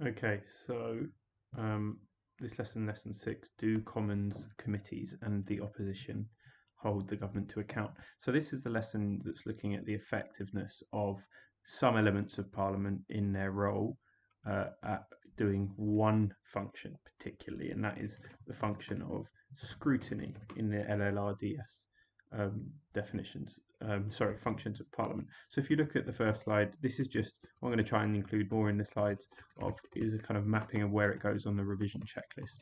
Okay, so this lesson 6, do Commons committees and the opposition hold the government to account? So this is the lesson that's looking at the effectiveness of some elements of Parliament in their role at doing one function particularly, and that is the function of scrutiny in the LLRDS definitions. Sorry, functions of Parliament. So if you look at the first slide, this is just, I'm going to try and include more in the slides of, is a kind of mapping of where it goes on the revision checklist.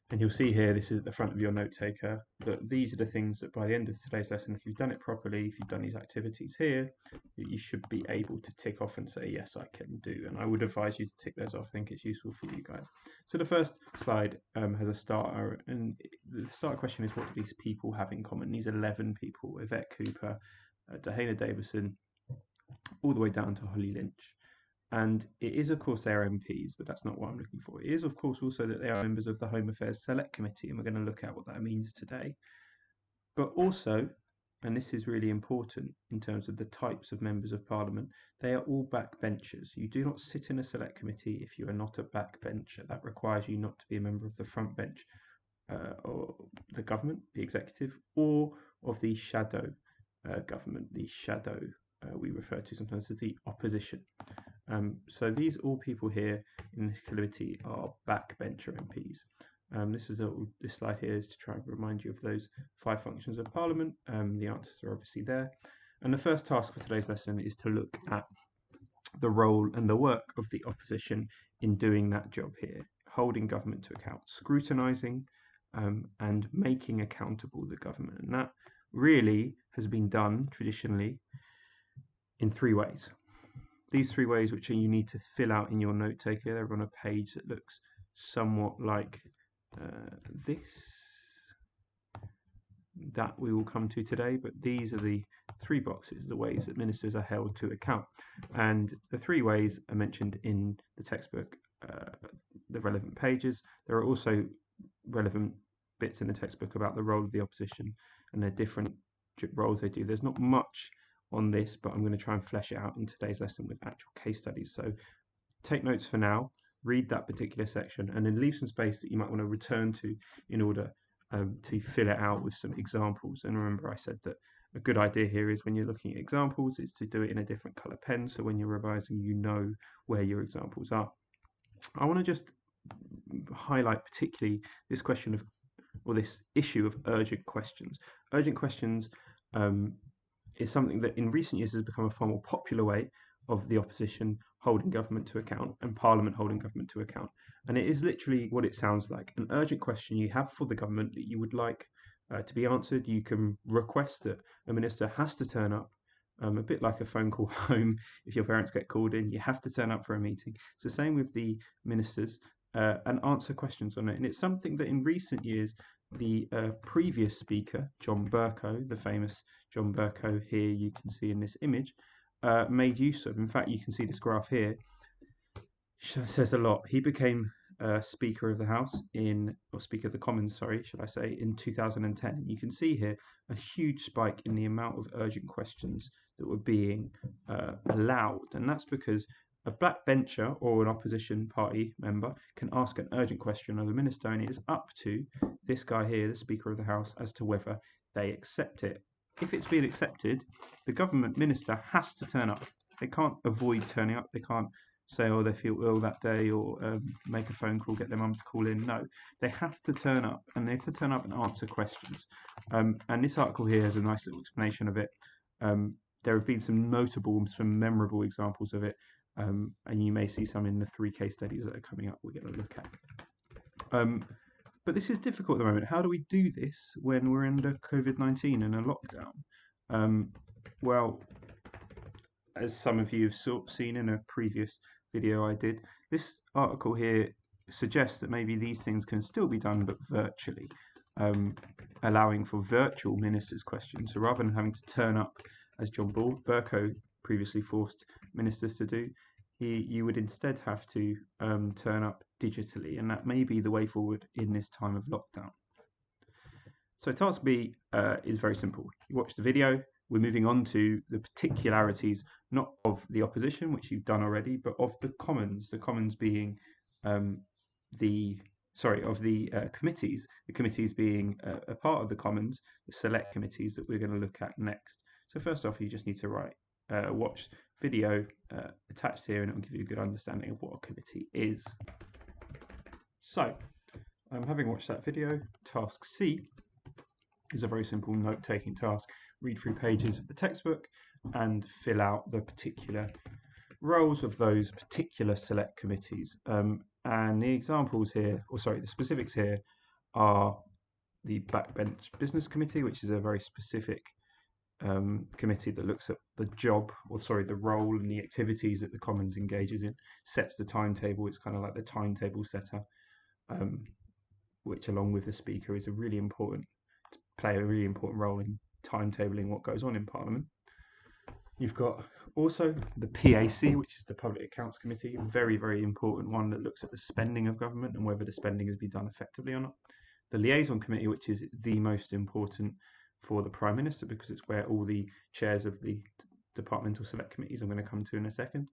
And you'll see here, this is at the front of your note taker, that these are the things that by the end of today's lesson, if you've done it properly, if you've done these activities here, you should be able to tick off and say, yes, I can do. And I would advise you to tick those off. I think it's useful for you guys. So the first slide has a starter, and the starter question is, what do these people have in common? These 11 people: Yvette Cooper, Dahana Davison, all the way down to Holly Lynch. And it is, of course, they are MPs, but that's not what I'm looking for. It is, of course, also that they are members of the Home Affairs Select Committee, and we're going to look at what that means today. But also, and this is really important in terms of the types of members of Parliament, they are all backbenchers. You do not sit in a Select Committee if you are not a backbencher. That requires you not to be a member of the front bench or the government, the executive, or of the shadow government, the shadow we refer to sometimes as the opposition. So these all people here in the committee are backbencher MPs. This slide here is to try and remind you of those 5 functions of Parliament. The answers are obviously there. And the first task for today's lesson is to look at the role and the work of the opposition in doing that job here, holding government to account, scrutinising and making accountable the government. And that really has been done traditionally in 3 ways. These 3 ways, which you need to fill out in your note taker, they're on a page that looks somewhat like this. That we will come to today, but these are the 3 boxes, the ways that ministers are held to account. And the 3 ways are mentioned in the textbook, the relevant pages. There are also relevant bits in the textbook about the role of the opposition and their different roles they do. There's not much on this, but I'm going to try and flesh it out in today's lesson with actual case studies. So take notes for now, read that particular section, and then leave some space that you might want to return to in order to fill it out with some examples. And remember, I said that a good idea here is when you're looking at examples is to do it in a different color pen, so when you're revising you know where your examples are. I want to just highlight particularly this question of, or this issue of urgent questions. Urgent questions is something that in recent years has become a far more popular way of the opposition holding government to account and Parliament holding government to account. And it is literally what it sounds like: an urgent question you have for the government that you would like to be answered. You can request that a minister has to turn up, a bit like a phone call home. If your parents get called in, you have to turn up for a meeting. It's the same with the ministers and answer questions on it. And it's something that in recent years, the previous speaker, John Bercow, the famous John Bercow here you can see in this image, made use of. In fact, you can see this graph here says a lot. He became Speaker of the House or Speaker of the Commons, sorry, should I say, in 2010. You can see here a huge spike in the amount of urgent questions that were being allowed, and that's because a backbencher or an opposition party member can ask an urgent question of the minister, and it is up to this guy here, the Speaker of the House, as to whether they accept it. If it's been accepted, the government minister has to turn up. They can't avoid turning up. They can't say, oh, they feel ill that day, or make a phone call, get their mum to call in. No, they have to turn up, and they have to turn up and answer questions. And this article here has a nice little explanation of it. There have been some notable, some memorable examples of it, and you may see some in the 3 case studies that are coming up we're going to look at. But this is difficult at the moment. How do we do this when we're under COVID-19 and a lockdown? Well, as some of you have seen in a previous video I did, this article here suggests that maybe these things can still be done, but virtually, allowing for virtual ministers' questions. So rather than having to turn up, as John Bercow previously forced ministers to do, you would instead have to turn up digitally, and that may be the way forward in this time of lockdown. So task B is very simple. You watch the video, we're moving on to the particularities, not of the opposition, which you've done already, but of the Commons. The Commons being of the committees. The committees being a part of the Commons, the select committees that we're going to look at next. So first off, you just need to watch video attached here, and it will give you a good understanding of what a committee is. So, having watched that video, task C is a very simple note-taking task. Read through pages of the textbook and fill out the particular roles of those particular select committees. And the examples here, the specifics here are the Backbench Business Committee, which is a very specific committee that looks at the the role and the activities that the Commons engages in, sets the timetable. It's kind of like the timetable setter, which along with the Speaker is play a really important role in timetabling what goes on in Parliament. You've got also the PAC, which is the Public Accounts Committee, a very, very important one that looks at the spending of government and whether the spending has been done effectively or not. The Liaison Committee, which is the most important for the Prime Minister because it's where all the chairs of the departmental select committees I'm going to come to in a second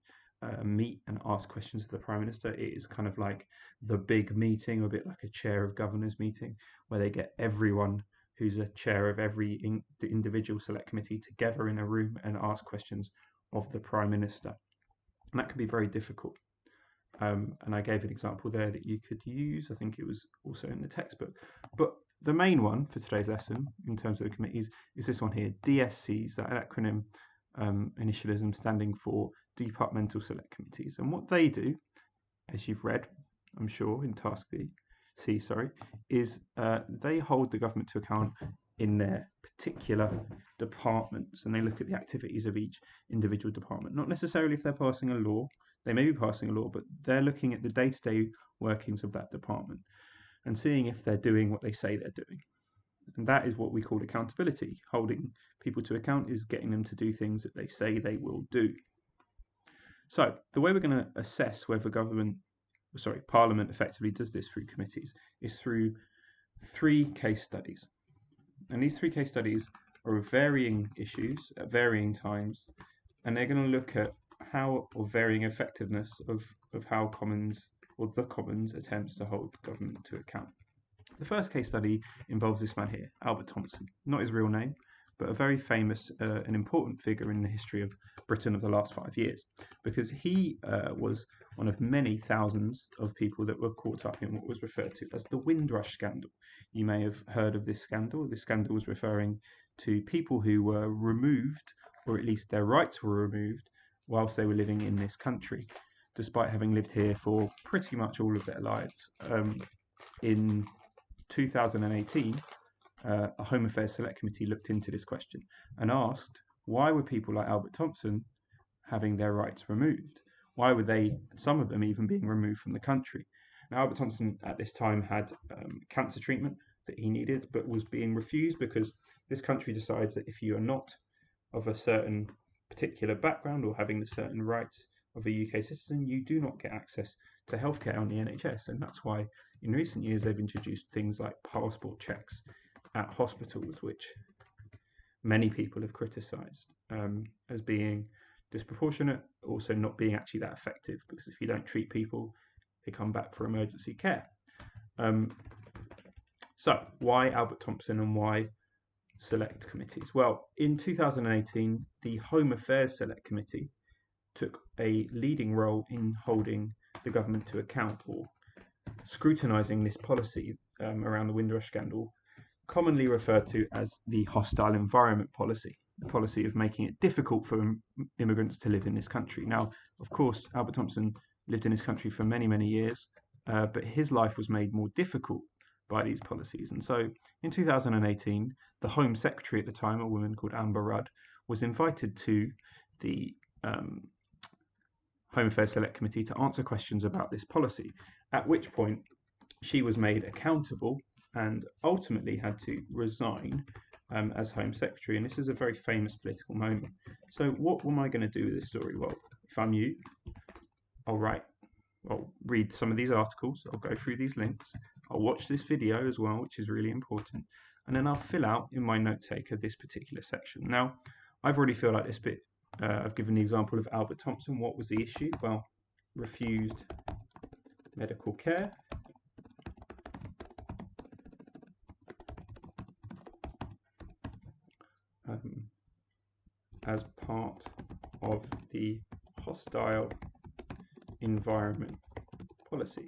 meet and ask questions to the Prime Minister. It is kind of like the big meeting, a bit like a chair of governors meeting, where they get everyone who's a chair of every individual select committee together in a room and ask questions of the Prime Minister. And that can be very difficult. And I gave an example there that you could use. I think it was also in the textbook. But the main one for today's lesson, in terms of the committees, is this one here, DSCs, that acronym initialism standing for Departmental Select Committees. And what they do, as you've read, I'm sure, in task C, is they hold the government to account in their particular departments, and they look at the activities of each individual department. Not necessarily if they're passing a law. They may be passing a law, but they're looking at the day-to-day workings of that department and seeing if they're doing what they say they're doing. And that is what we call accountability. Holding people to account is getting them to do things that they say they will do. So the way we're going to assess whether Parliament effectively does this through committees is through 3 case studies. And these 3 case studies are of varying issues at varying times, and they're going to look at varying effectiveness of how the Commons attempts to hold government to account. The first case study involves this man here, Albert Thomson. Not his real name, but a very famous and important figure in the history of Britain of the last 5 years, because he was one of many thousands of people that were caught up in what was referred to as the Windrush scandal. You may have heard of this scandal. This scandal was referring to people who were removed, or at least their rights were removed, whilst they were living in this country, despite having lived here for pretty much all of their lives. In 2018, a Home Affairs Select Committee looked into this question and asked, why were people like Albert Thomson having their rights removed? Why were some of them even being removed from the country? Now, Albert Thomson at this time had cancer treatment that he needed, but was being refused because this country decides that if you are not of a certain particular background or having the certain rights of a UK citizen, you do not get access to healthcare on the NHS. And that's why in recent years they've introduced things like passport checks at hospitals, which many people have criticised as being disproportionate, also not being actually that effective, because if you don't treat people, they come back for emergency care. So why Albert Thomson and why select committees? Well, in 2018, the Home Affairs Select Committee took a leading role in holding the government to account, or scrutinising this policy around the Windrush scandal, commonly referred to as the hostile environment policy, the policy of making it difficult for immigrants to live in this country. Now, of course, Albert Thomson lived in this country for many, many years, but his life was made more difficult by these policies. And so in 2018, the Home Secretary at the time, a woman called Amber Rudd, was invited to the Home Affairs Select Committee to answer questions about this policy, at which point she was made accountable and ultimately had to resign as Home Secretary. And this is a very famous political moment. So what am I going to do with this story? Well, if I'm you, I'll read some of these articles, I'll go through these links, I'll watch this video as well, which is really important, and then I'll fill out in my note taker this particular section. Now, I've already feel like this bit. I've given the example of Albert Thompson. What was the issue? Well, refused medical care. As part of the hostile environment policy.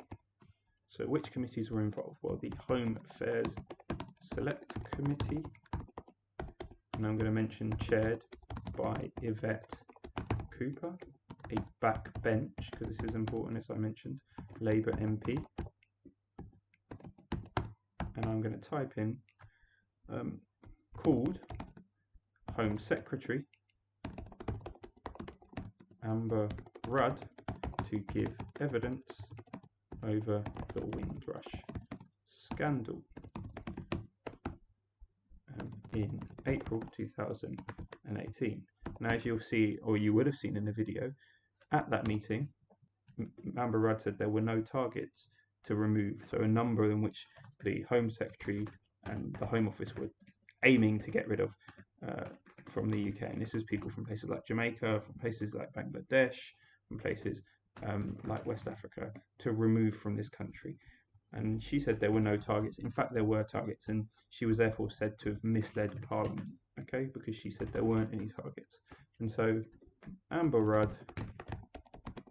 So which committees were involved? Well, the Home Affairs Select Committee, and I'm going to mention chaired by Yvette Cooper, a backbench, because this is important as I mentioned, Labour MP. And I'm going to type in called Home Secretary Amber Rudd to give evidence over the Windrush scandal in April 2018. Now, as you'll see, or you would have seen in the video, at that meeting, Amber Rudd said there were no targets to remove, so a number in which the Home Secretary and the Home Office were aiming to get rid of from the UK. And this is people from places like Jamaica, from places like Bangladesh, from places like West Africa, to remove from this country. And she said there were no targets. In fact, there were targets, and she was therefore said to have misled Parliament, okay, because she said there weren't any targets. And so Amber Rudd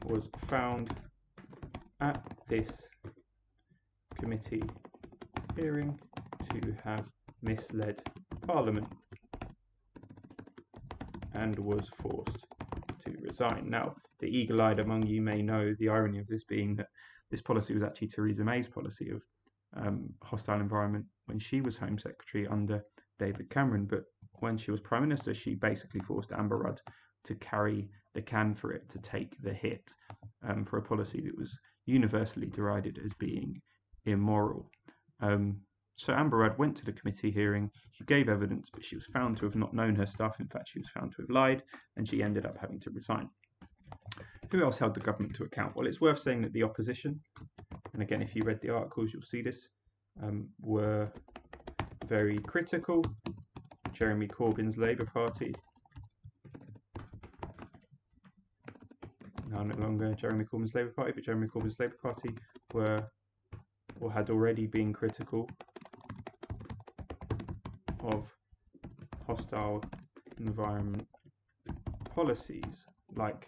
was found at this committee hearing to have misled Parliament and was forced to resign. Now, the eagle-eyed among you may know the irony of this being that this policy was actually Theresa May's policy of hostile environment when she was Home Secretary under David Cameron, but when she was Prime Minister, she basically forced Amber Rudd to carry the can for it, to take the hit for a policy that was universally derided as being immoral. So Amber Rudd went to the committee hearing, she gave evidence, but she was found to have not known her stuff. In fact, she was found to have lied, and she ended up having to resign. Who else held the government to account? Well, it's worth saying that the opposition, and again, if you read the articles, you'll see this, were very critical. Jeremy Corbyn's Labour Party, now no longer Jeremy Corbyn's Labour Party, but Jeremy Corbyn's Labour Party were, or had already been critical of hostile environment policies, like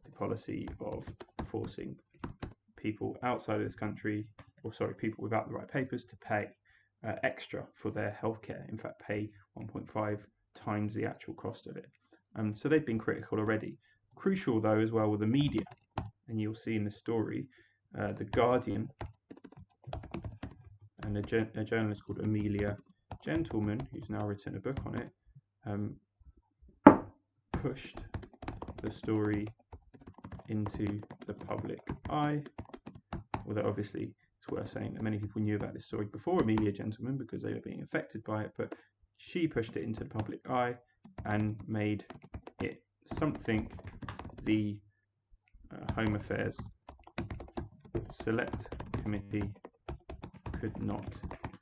the policy of forcing people outside of this country, or sorry, people without the right papers, to pay extra for their healthcare. In fact, pay 1.5 times the actual cost of it. So they've been critical already. Crucial, though, as well, were the media, and you'll see in the story, The Guardian and a journalist called Amelia Gentleman, who's now written a book on it, pushed the story into the public eye, although obviously it's worth saying that many people knew about this story before Amelia Gentleman because they were being affected by it, but she pushed it into the public eye and made it something the Home Affairs Select Committee could not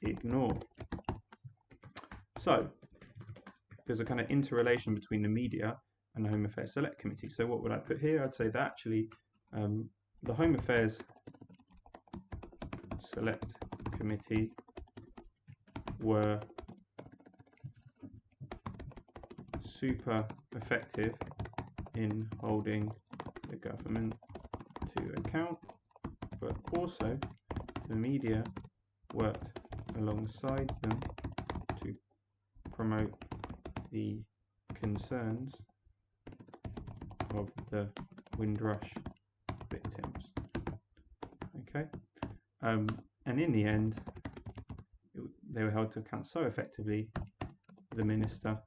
ignore. So there's a kind of interrelation between the media and the Home Affairs Select Committee. So what would I put here? I'd say that actually the Home Affairs Select Committee were super effective in holding the government to account, but also the media worked alongside them to promote the concerns of the Windrush victims. Okay, and in the end, they were held to account so effectively, the minister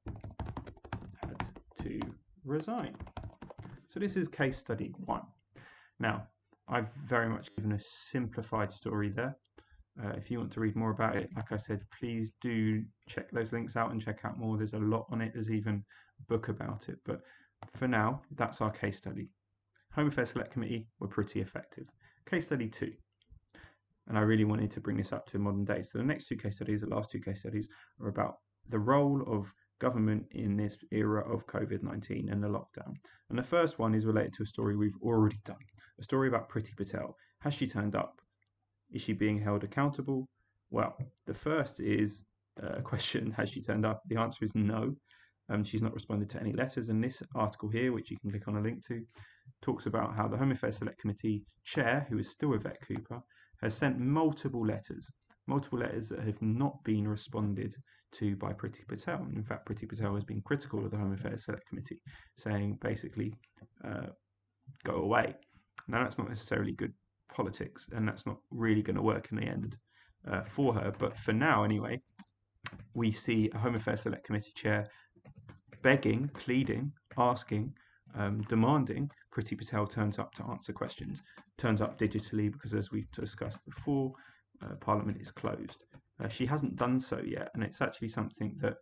had to resign. So this is case study 1. Now, I've very much given a simplified story there. If you want to read more about it, like I said, please do check those links out and check out more. There's a lot on it. There's even a book about it. But for now, that's our case study. Home Affairs Select Committee were pretty effective. Case study 2. And I really wanted to bring this up to modern day. So the next 2 case studies, the last 2 case studies, are about the role of government in this era of COVID-19 and the lockdown. And the first one is related to a story we've already done, a story about Priti Patel. Has she turned up? Is she being held accountable? Well, the first is a question, has she turned up? The answer is no. She's not responded to any letters. And this article here, which you can click on a link to, talks about how the Home Affairs Select Committee chair, who is still Yvette Cooper, has sent multiple letters that have not been responded to by Priti Patel. In fact, Priti Patel has been critical of the Home Affairs Select Committee, saying basically, go away. Now, that's not necessarily good politics, and that's not really going to work in the end for her. But for now, anyway, we see a Home Affairs Select Committee chair begging, pleading, asking, demanding Priti Patel turns up to answer questions, turns up digitally because, as we've discussed before, Parliament is closed. She hasn't done so yet, and it's actually something that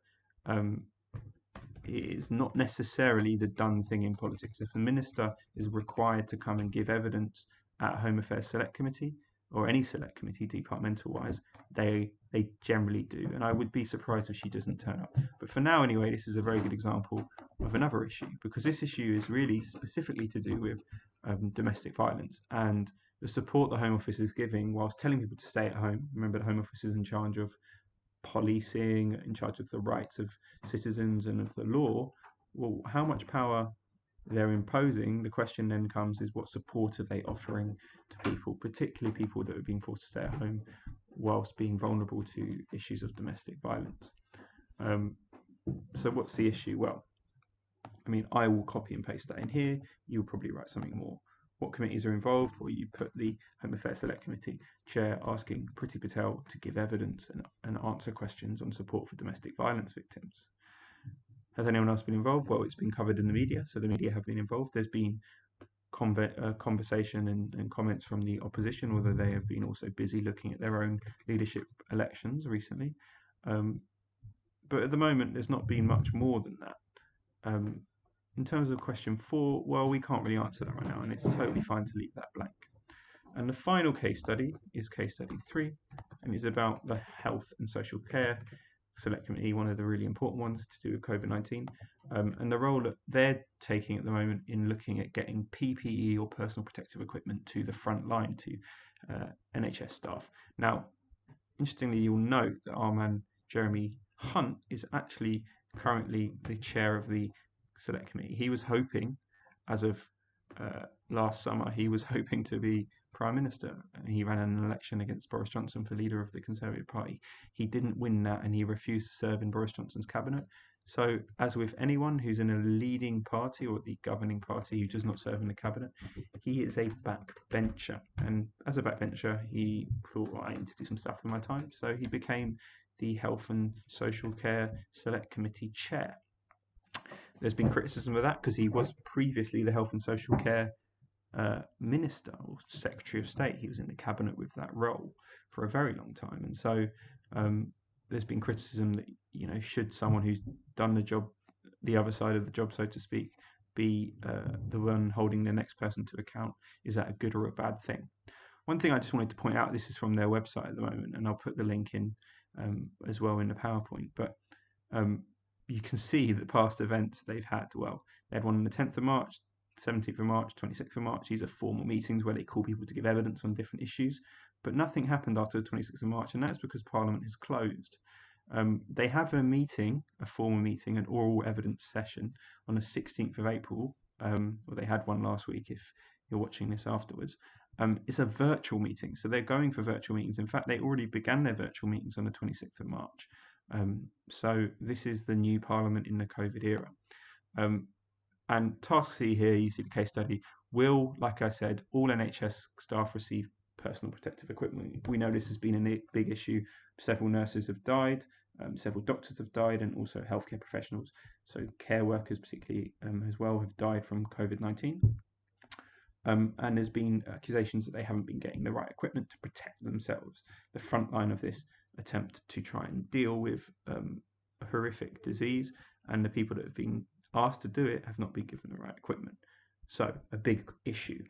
is not necessarily the done thing in politics. If a minister is required to come and give evidence at a Home Affairs Select Committee or any select committee, departmental wise, they generally do. And I would be surprised if she doesn't turn up. But for now, anyway, this is a very good example of another issue, because this issue is really specifically to do with domestic violence and the support the Home Office is giving whilst telling people to stay at home. Remember, the Home Office is in charge of policing, in charge of the rights of citizens and of the law. Well, how much power they're imposing, the question then comes, is what support are they offering to people, particularly people that are being forced to stay at home whilst being vulnerable to issues of domestic violence. So what's the issue? Well, I mean, I will copy and paste that in here. You'll probably write something more. What committees are involved? Well, you put the Home Affairs Select Committee chair asking Priti Patel to give evidence and answer questions on support for domestic violence victims. Has anyone else been involved? Well, it's been covered in the media, so the media have been involved. There's been conversation and comments from the opposition, although they have been also busy looking at their own leadership elections recently. But at the moment, there's not been much more than that. In terms of question 4, well, we can't really answer that right now, and it's totally fine to leave that blank. And the final case study is case study 3, and it's about the Health and Social Care Select Committee, one of the really important ones to do with COVID-19, and the role that they're taking at the moment in looking at getting PPE or personal protective equipment to the front line, to NHS staff. Now, interestingly, you'll note that our man Jeremy Hunt is actually currently the chair of the Select Committee. He was hoping, as of last summer, he was hoping to be Prime Minister, and he ran an election against Boris Johnson for leader of the Conservative Party. He didn't win that, and he refused to serve in Boris Johnson's cabinet. So, as with anyone who's in a leading party or the governing party who does not serve in the cabinet, he is a backbencher. And as a backbencher, he thought, well, I need to do some stuff with my time. So he became the Health and Social Care Select Committee chair. There's been criticism of that because he was previously the Health and Social Care Minister or Secretary of State. He was in the cabinet with that role for a very long time, and so there's been criticism that, you know, should someone who's done the job, the other side of the job, so to speak, be the one holding the next person to account? Is that a good or a bad thing? One thing I just wanted to point out, this is from their website at the moment, and I'll put the link in as well in the PowerPoint, but you can see the past events they've had. Well, they had one on the 10th of March, 17th of March, 26th of March. These are formal meetings where they call people to give evidence on different issues, but nothing happened after the 26th of March, and that's because Parliament is closed. They have a meeting, a formal meeting, an oral evidence session on the 16th of April. Well, they had one last week if you're watching this afterwards. It's a virtual meeting, so they're going for virtual meetings. In fact, they already began their virtual meetings on the 26th of March. So this is the new Parliament in the COVID era. And task C here, you see the case study, will, like I said, all NHS staff receive personal protective equipment? We know this has been a big issue. Several nurses have died, several doctors have died, and also healthcare professionals, so care workers particularly as well, have died from COVID-19. And there's been accusations that they haven't been getting the right equipment to protect themselves. The front line of this attempt to try and deal with a horrific disease, and the people that have been asked to do it have not been given the right equipment. So a big issue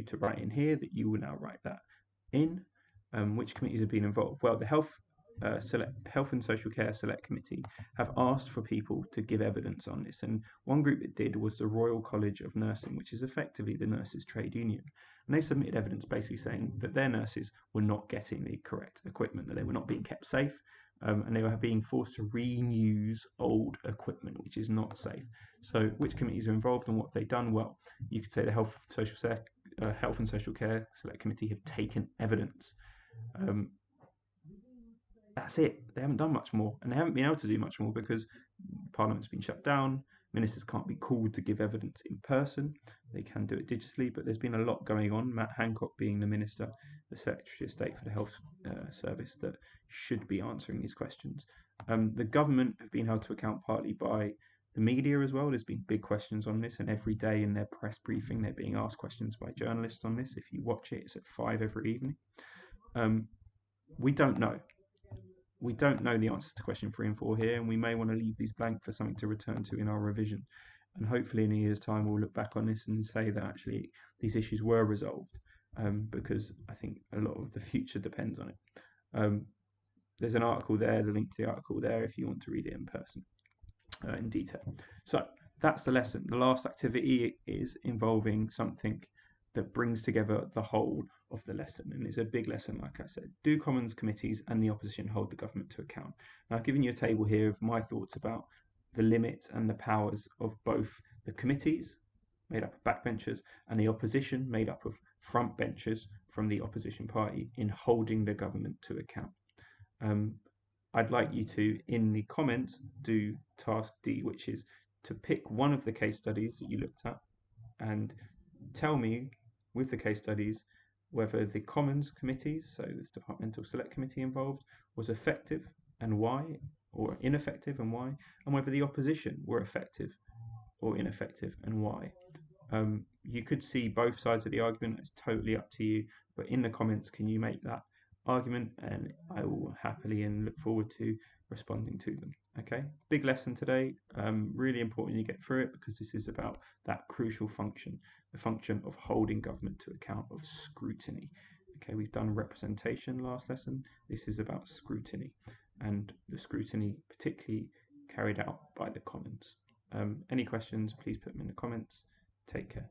to write in here, that you will now write that in. Which committees have been involved? Well, the Health Health and Social Care Select Committee have asked for people to give evidence on this. And one group that did was the Royal College of Nursing, which is effectively the nurses' trade union. And they submitted evidence basically saying that their nurses were not getting the correct equipment, that they were not being kept safe, and they were being forced to reuse old equipment, which is not safe. So, which committees are involved and what have they done? Well, you could say the Health and Social Care Select Committee have taken evidence. That's it. They haven't done much more, and they haven't been able to do much more because Parliament's been shut down. Ministers can't be called to give evidence in person. They can do it digitally, but there's been a lot going on. Matt Hancock being the Minister, the Secretary of State for the Health Service, that should be answering these questions. The government have been held to account partly by the media as well. There's been big questions on this, and every day in their press briefing, they're being asked questions by journalists on this. If you watch it, it's at 5 every evening. We don't know. We don't know the answers to question 3 and 4 here, and we may want to leave these blank for something to return to in our revision. And hopefully in a year's time we'll look back on this and say that actually these issues were resolved, because I think a lot of the future depends on it. There's an article there, the link to the article there if you want to read it in person, in detail. So that's the lesson. The last activity is involving something that brings together the whole of the lesson, and it's a big lesson. Like I said, do Commons committees and the opposition hold the government to account? Now I've given you a table here of my thoughts about the limits and the powers of both the committees made up of backbenchers and the opposition made up of frontbenchers from the opposition party in holding the government to account. I'd like you to, in the comments, do task D, which is to pick one of the case studies that you looked at and tell me with the case studies whether the Commons committees, so this departmental select committee involved, was effective and why, or ineffective and why, and whether the opposition were effective or ineffective and why. You could see both sides of the argument. It's totally up to you, but in the comments can you make that argument, and I will happily and look forward to responding to them. Okay, big lesson today. Really important you get through it because this is about that crucial function, the function of holding government to account, of scrutiny. Okay, we've done representation last lesson. This is about scrutiny, and the scrutiny particularly carried out by the Commons. Any questions, please put them in the comments. Take care.